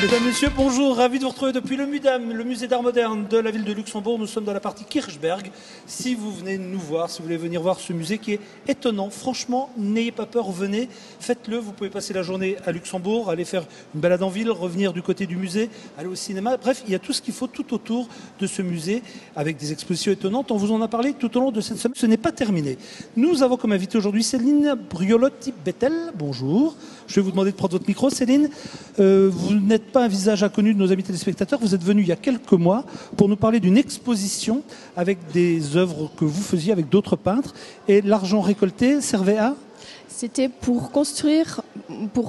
Mesdames, Messieurs, bonjour, ravi de vous retrouver depuis le MUDAM, le musée d'art moderne de la ville de Luxembourg. Nous sommes dans la partie Kirchberg. Si vous venez nous voir, si vous voulez venir voir ce musée qui est étonnant, franchement, n'ayez pas peur, venez, faites-le. Vous pouvez passer la journée à Luxembourg, aller faire une balade en ville, revenir du côté du musée, aller au cinéma. Bref, il y a tout ce qu'il faut tout autour de ce musée avec des expositions étonnantes. On vous en a parlé tout au long de cette semaine. Ce n'est pas terminé. Nous avons comme invité aujourd'hui Céline Briolotti-Bettel. Bonjour. Je vais vous demander de prendre votre micro, Céline. Vous n'êtes pas un visage inconnu de nos amis téléspectateurs. Vous êtes venu il y a quelques mois pour nous parler d'une exposition avec des œuvres que vous faisiez avec d'autres peintres. Et l'argent récolté servait à... C'était pour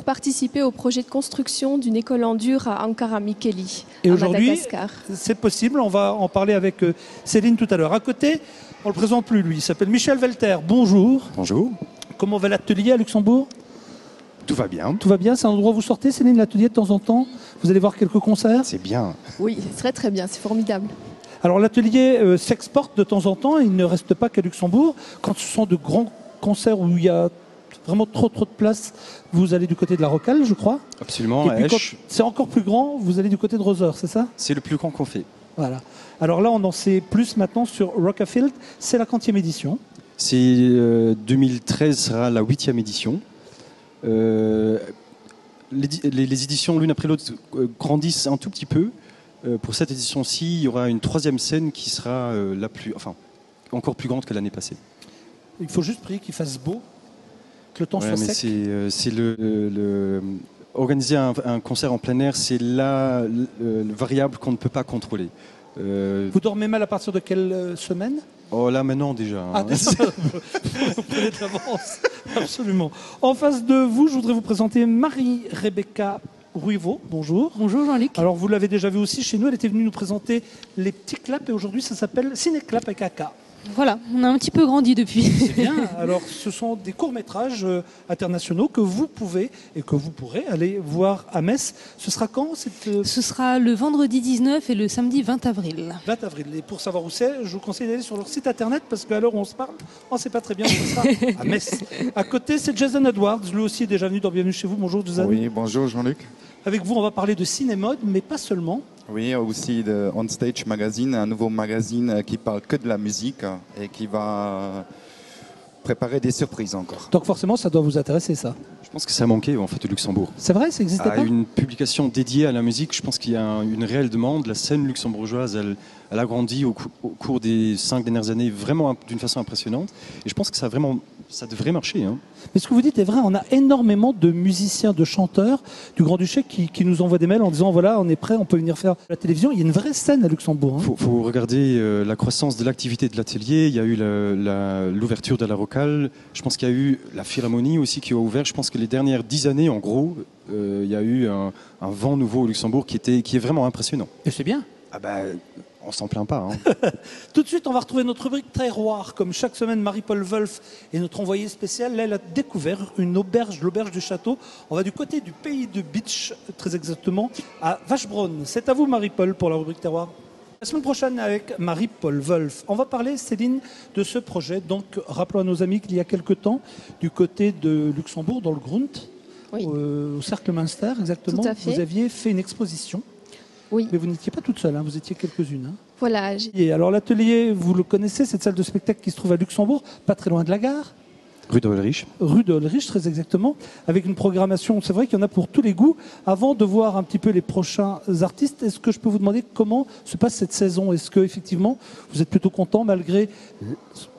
participer au projet de construction d'une école en dur à Ankara Mikkeli, à Madagascar. C'est possible. On va en parler avec Céline tout à l'heure. À côté, on ne le présente plus, lui. Il s'appelle Michel Velter. Bonjour. Bonjour. Comment va l'atelier à Luxembourg ? Tout va bien. Tout va bien, c'est un endroit où vous sortez, Céline, l'atelier de temps en temps. Vous allez voir quelques concerts. C'est bien. Oui, c'est très bien, c'est formidable. Alors l'atelier s'exporte de temps en temps, il ne reste pas qu'à Luxembourg. Quand ce sont de grands concerts où il y a vraiment trop de place, vous allez du côté de la Rocale, je crois. Absolument, et puis quand c'est encore plus grand, vous allez du côté de Roser, c'est ça ? C'est le plus grand qu'on fait. Voilà. Alors là, on en sait plus maintenant sur Rockafield. C'est la 40e édition. C'est 2013 sera la 8e édition. Les éditions l'une après l'autre grandissent un tout petit peu. Pour cette édition-ci, il y aura une 3e scène qui sera encore plus grande que l'année passée. Il faut juste prier qu'il fasse beau, que le temps soit sec. C'est organiser un concert en plein air, c'est la variable qu'on ne peut pas contrôler. Vous dormez mal à partir de quelle semaine ? Oh là maintenant déjà. Ah, vous prenez de l'avance. Absolument. En face de vous, je voudrais vous présenter Marie-Rebecca Ruivo. Bonjour. Bonjour Jean-Luc. Alors vous l'avez déjà vu aussi chez nous, elle était venue nous présenter les petits claps et aujourd'hui ça s'appelle Ciné-Clap avec AK. Voilà, on a un petit peu grandi depuis. C'est bien. Alors ce sont des courts-métrages internationaux que vous pouvez et que vous pourrez aller voir à Metz. Ce sera quand Ce sera le vendredi 19 et le samedi 20 avril. 20 avril. Et pour savoir où c'est, je vous conseille d'aller sur leur site internet parce qu'à l'heure où on se parle, on ne sait pas très bien où ce sera à Metz. À côté, c'est Jason Edwards. Lui aussi est déjà venu dans Bienvenue chez vous. Bonjour Jason. Oui, bonjour Jean-Luc. Avec vous, on va parler de ciné-mode, mais pas seulement. Oui, aussi de On Stage Magazine, un nouveau magazine qui parle que de la musique et qui va préparer des surprises encore. Donc forcément, ça doit vous intéresser, ça. Je pense que ça manquait en fait au Luxembourg. C'est vrai, ça n'existait pas. Une publication dédiée à la musique, je pense qu'il y a une réelle demande. La scène luxembourgeoise, elle a grandi au cours des 5 dernières années vraiment d'une façon impressionnante. Et je pense que ça devrait marcher. Hein. Mais ce que vous dites est vrai, on a énormément de musiciens, de chanteurs du Grand-Duché qui nous envoient des mails en disant voilà, on est prêt, on peut venir faire la télévision. Il y a une vraie scène à Luxembourg. Il faut regarder la croissance de l'activité de l'atelier. Il y a eu l'ouverture de la Rocale. Je pense qu'il y a eu la Philharmonie aussi qui a ouvert. Je pense que les dernières 10 années, en gros, il y a eu un vent nouveau au Luxembourg qui est vraiment impressionnant. Et c'est bien. Ah bah, on s'en plaint pas. Hein. Tout de suite, on va retrouver notre rubrique terroir. Comme chaque semaine, Marie-Paul Wolf est notre envoyée spéciale. Là, elle a découvert une auberge, l'auberge du château. On va du côté du pays de Beach, très exactement, à Vachebrunn. C'est à vous, Marie-Paul, pour la rubrique terroir. La semaine prochaine, avec Marie-Paul Wolf, on va parler, Céline, de ce projet. Donc, rappelons à nos amis qu'il y a quelque temps, du côté de Luxembourg, dans le Grunt, oui. Au Cercle Münster, exactement, tout à fait. Vous aviez fait une exposition. Oui. Mais vous n'étiez pas toute seule, hein, vous étiez quelques-unes. Hein. Voilà. Et alors l'atelier, vous le connaissez, cette salle de spectacle qui se trouve à Luxembourg, pas très loin de la gare. Rue de Ulrich. Rue de Ulrich, très exactement, avec une programmation, c'est vrai qu'il y en a pour tous les goûts. Avant de voir un petit peu les prochains artistes, est-ce que je peux vous demander comment se passe cette saison ? Est-ce que effectivement vous êtes plutôt content malgré,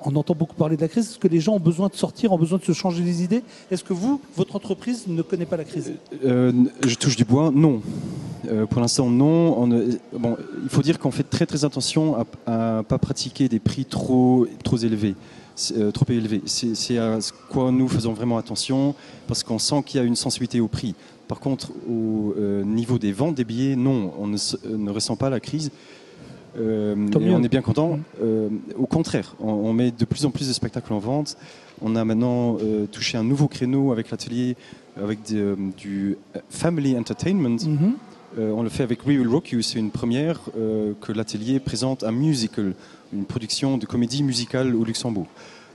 on entend beaucoup parler de la crise, est-ce que les gens ont besoin de sortir, ont besoin de se changer les idées ? Est-ce que vous, votre entreprise ne connaît pas la crise ? Je touche du bois, non. Pour l'instant, non. Bon, il faut dire qu'on fait très très attention à ne pas pratiquer des prix trop élevés. Trop élevé. C'est à ce quoi nous faisons vraiment attention parce qu'on sent qu'il y a une sensibilité au prix. Par contre, au niveau des ventes des billets, non, on ne ressent pas la crise. Et on est bien content. Au contraire, on met de plus en plus de spectacles en vente. On a maintenant touché un nouveau créneau avec l'atelier, avec du family entertainment. On le fait avec We Will Rock You. C'est une première que l'atelier présente un musical, une production de comédie musicale au Luxembourg.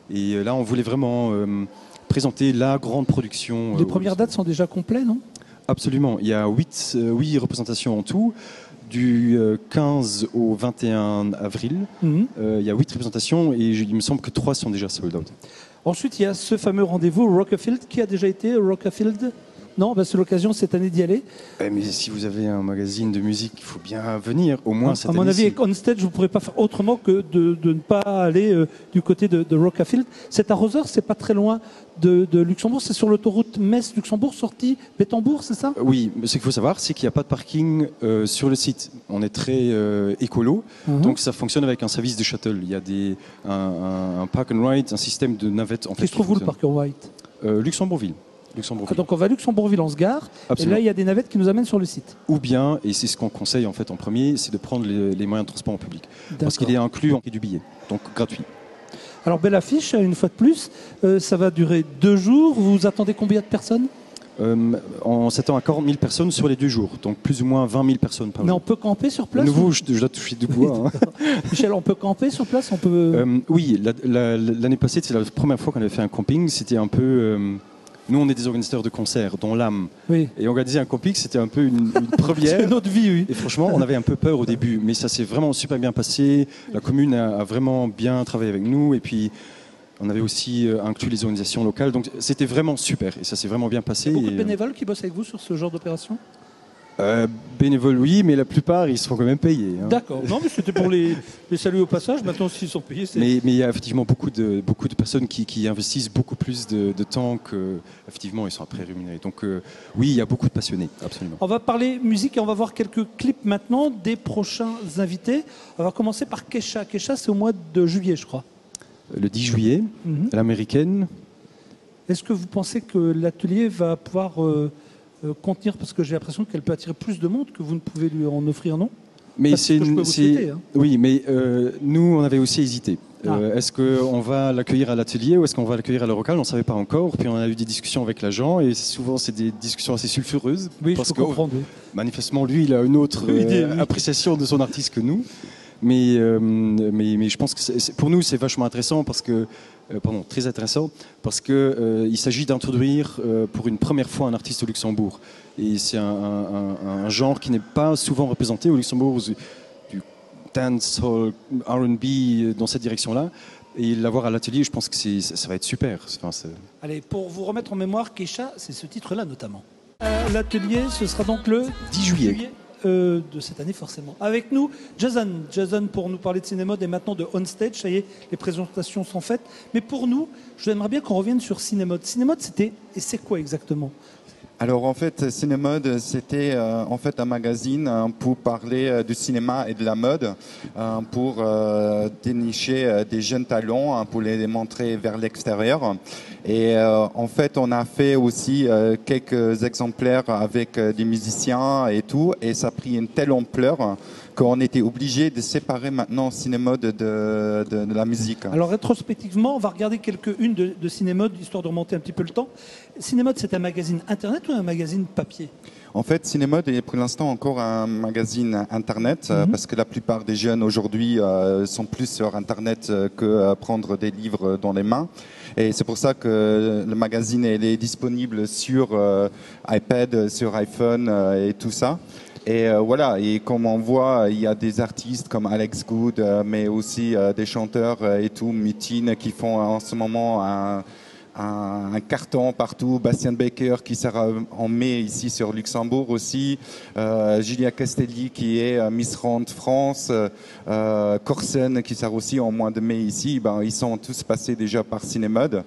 Et là, on voulait vraiment présenter la grande production. Les premières dates sont déjà complètes, non ? Absolument. Il y a 8 représentations en tout. Du 15 au 21 avril, il y a 8 représentations et il me semble que 3 sont déjà sold out. Ensuite, il y a ce fameux rendez-vous Rockafield. Qui a déjà été Rockafield? Non, c'est l'occasion cette année d'y aller. Mais si vous avez un magazine de musique, il faut bien venir, au moins cette année. À mon avis, avec On Stage, vous ne pourrez pas faire autrement que de ne pas aller du côté de Rockafield. C'est à Rosers, c'est pas très loin de Luxembourg. C'est sur l'autoroute Metz-Luxembourg, sortie Bétambourg, c'est ça? Oui, mais ce qu'il faut savoir, c'est qu'il n'y a pas de parking sur le site. On est très écolo, donc ça fonctionne avec un service de shuttle. Il y a un park and ride, un système de navettes. Qui se trouve où le park and ride? Luxembourgville. Donc on va à Luxembourgville, on se gare, Absolument. et là il y a des navettes qui nous amènent sur le site. Ou bien, et c'est ce qu'on conseille en fait en premier, c'est de prendre les moyens de transport en public. Parce qu'il est inclus en prix du billet, donc gratuit. Alors belle affiche, une fois de plus, ça va durer 2 jours. Vous attendez combien de personnes? On s'attend à 40 000 personnes sur les 2 jours, donc plus ou moins 20 000 personnes par jour. Mais on peut camper sur place? De nouveau, je dois toucher du bois. Michel, on peut camper sur place? On peut... Oui, l'année passée, c'est la première fois qu'on avait fait un camping. C'était un peu... Nous, on est des organisateurs de concerts, dont l'âme. Oui. Et organiser un camping, c'était un peu une première. C'est notre vie, oui. Et franchement, on avait un peu peur au début, mais ça s'est vraiment super bien passé. La commune a vraiment bien travaillé avec nous. Et puis, on avait aussi inclus les organisations locales. Donc, c'était vraiment super. Et ça s'est vraiment bien passé. Il y a beaucoup de bénévoles qui bossent avec vous sur ce genre d'opération? Bénévoles, oui, mais la plupart, ils se font quand même payer. Hein. D'accord. Non, mais c'était pour les saluer au passage. Maintenant, s'ils sont payés, c'est... Mais il y a effectivement beaucoup de personnes qui investissent beaucoup plus de temps qu'effectivement ils sont après rémunérés. Donc oui, il y a beaucoup de passionnés, absolument. On va parler musique et on va voir quelques clips maintenant des prochains invités. On va commencer par Kesha. Kesha, c'est au mois de juillet, je crois. Le 10 juillet, à l'américaine. Est-ce que vous pensez que l'atelier va pouvoir... contenir, parce que j'ai l'impression qu'elle peut attirer plus de monde que vous ne pouvez lui en offrir, non? Mais oui, mais nous on avait aussi hésité. Est-ce qu'on va l'accueillir à l'atelier ou est-ce qu'on va l'accueillir à l'Eurocal? On ne savait pas encore. Puis on a eu des discussions avec l'agent et souvent c'est des discussions assez sulfureuses. Oui, parce je peux comprendre. Manifestement, lui, il a une autre appréciation de son artiste que nous. Mais je pense que pour nous c'est vachement intéressant parce que très intéressant parce que il s'agit d'introduire pour une première fois un artiste au Luxembourg et c'est un genre qui n'est pas souvent représenté au Luxembourg, du dancehall, R&B dans cette direction-là. Et l'avoir à l'atelier, je pense que ça va être super. Allez, pour vous remettre en mémoire, Kesha, c'est ce titre-là notamment. L'atelier, ce sera donc le 10 juillet. De cette année forcément. Avec nous, Jason pour nous parler de Cinémode et maintenant de On Stage. Ça y est, les présentations sont faites. Mais pour nous, j'aimerais bien qu'on revienne sur Cinémode. Cinémode, c'est quoi exactement? Alors en fait, Cinémode, c'était en fait un magazine pour parler du cinéma et de la mode, pour dénicher des jeunes talents, pour les montrer vers l'extérieur. Et en fait, on a fait aussi quelques exemplaires avec des musiciens et tout, et ça a pris une telle ampleur qu'on était obligé de séparer maintenant Cinémode de la musique. Alors rétrospectivement, on va regarder quelques-unes de Cinémode, histoire de remonter un petit peu le temps. Cinémode, c'est un magazine internet ou un magazine papier? En fait, Cinémode est pour l'instant encore un magazine internet, parce que la plupart des jeunes aujourd'hui sont plus sur internet que prendre des livres dans les mains. Et c'est pour ça que le magazine est disponible sur iPad, sur iPhone et tout ça. Et voilà, et comme on voit, il y a des artistes comme Alex Good, mais aussi des chanteurs et tout, Mutine, qui font en ce moment un carton partout. Bastien Baker qui sera en mai ici sur Luxembourg aussi. Julia Castelli qui est Miss Rand France. Corsen qui sera aussi en mois de mai ici. Ben, ils sont tous passés déjà par Cinémode.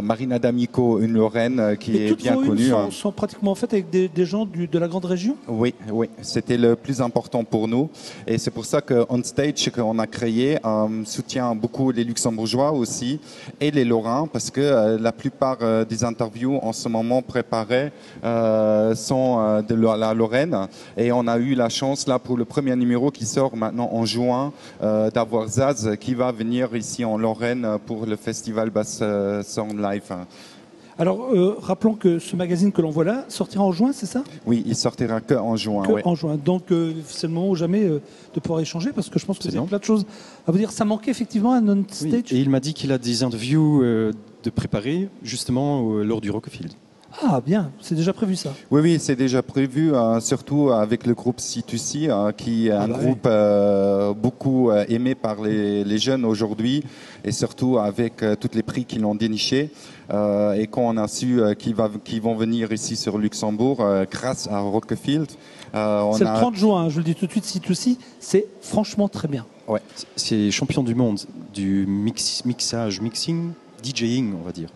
Marina D'Amico, une Lorraine qui est bien connue. Sont pratiquement faites avec des gens de la grande région? Oui, c'était le plus important pour nous. Et c'est pour ça que On Stage, qu'on a créé, soutient beaucoup les Luxembourgeois aussi et les Lorrains, parce que la plupart des interviews en ce moment préparées sont de la Lorraine. Et on a eu la chance, là, pour le premier numéro qui sort maintenant en juin, d'avoir Zaz qui va venir ici en Lorraine pour le festival Bass Sound Live. Alors, rappelons que ce magazine que l'on voit là sortira en juin, c'est ça? Oui, il sortira que en juin. En juin. Donc, c'est le moment ou jamais de pouvoir échanger, parce que je pense que vous avez plein de choses à vous dire. Ça manquait effectivement à On Stage. Oui. Et il m'a dit qu'il a des interviews de préparer, justement, lors du Rockafield. Ah bien, c'est déjà prévu ça. Oui, oui, c'est déjà prévu, surtout avec le groupe C2C, qui est un groupe beaucoup aimé par les jeunes aujourd'hui, et surtout avec tous les prix qu'ils ont dénichés. Et quand on a su qu'ils vont venir ici sur Luxembourg, grâce à Rockefield. C'est le 30 juin, je le dis tout de suite, C2C, c'est franchement très bien. Ouais. C'est champion du monde du mixing, DJing, on va dire.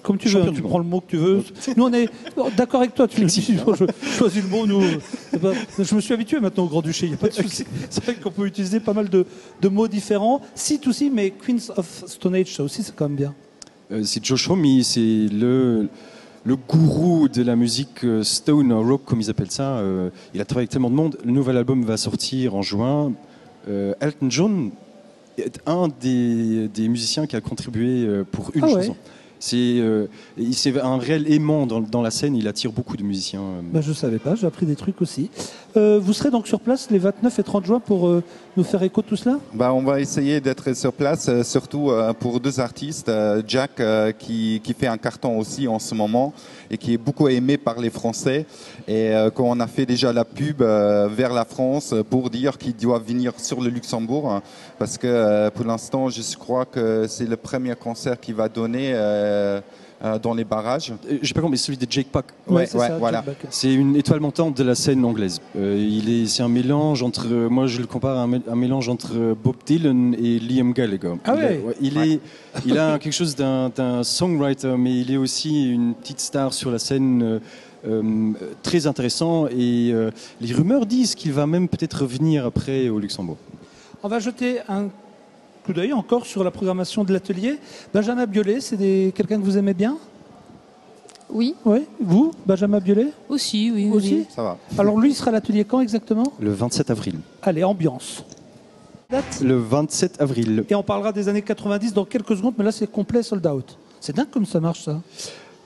Comme tu veux, tu prends le mot que tu veux. Nous, on est d'accord avec toi. Je choisis le mot. Nous, je me suis habitué maintenant au Grand-Duché. Il n'y a pas de souci. C'est vrai qu'on peut utiliser pas mal de mots différents. C2C, mais Queens of Stone Age, ça aussi, c'est quand même bien. C'est Josh Homme, c'est le gourou de la musique stone rock, comme ils appellent ça. Il a travaillé avec tellement de monde. Le nouvel album va sortir en juin. Elton John est un des musiciens qui a contribué pour une chanson. C'est un réel aimant dans la scène, il attire beaucoup de musiciens. Je ne savais pas, j'ai appris des trucs aussi. Vous serez donc sur place les 29 et 30 juin pour nous faire écho de tout cela ? On va essayer d'être sur place, surtout pour deux artistes. Jack, qui fait un carton aussi en ce moment et qui est beaucoup aimé par les Français. Et quand on a fait déjà la pub vers la France pour dire qu'il doit venir sur le Luxembourg, parce que pour l'instant, je crois que c'est le premier concert qu'il va donner dans les barrages. J'ai pas compris, celui de Jake Pack. Voilà. C'est une étoile montante de la scène anglaise. C'est un mélange entre, moi je le compare à un mélange entre Bob Dylan et Liam Gallagher. Il a quelque chose d'un songwriter, mais il est aussi une petite star sur la scène. Très intéressant, et les rumeurs disent qu'il va même peut-être revenir après au Luxembourg. On va jeter un coup d'œil encore sur la programmation de l'atelier. Benjamin Biolay, c'est quelqu'un que vous aimez bien ? Oui. Oui. Vous, Benjamin Biolay ? Aussi, oui. Aussi Oui. Ça va. Alors lui, il sera à l'atelier quand exactement ? Le 27 avril. Allez, ambiance. Date ? Le 27 avril. Et on parlera des années 90 dans quelques secondes, mais là c'est complet sold out. C'est dingue comme ça marche, ça.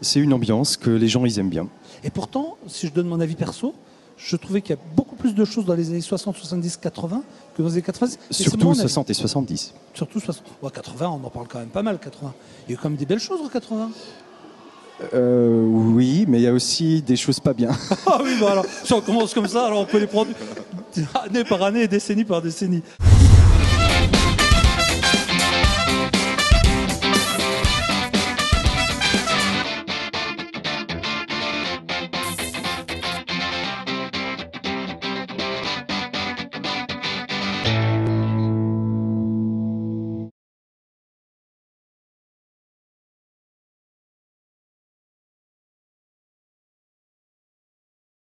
C'est une ambiance que les gens ils aiment bien. Et pourtant, si je donne mon avis perso, je trouvais qu'il y a beaucoup plus de choses dans les années 60, 70, 80 que dans les années 90. Surtout 60 et 70. Surtout 60. 80, on en parle quand même pas mal, 80. Il y a eu quand même des belles choses en 80. Oui, mais il y a aussi des choses pas bien. Ah oui, alors, si on commence comme ça, alors on peut les prendre année par année, décennie par décennie.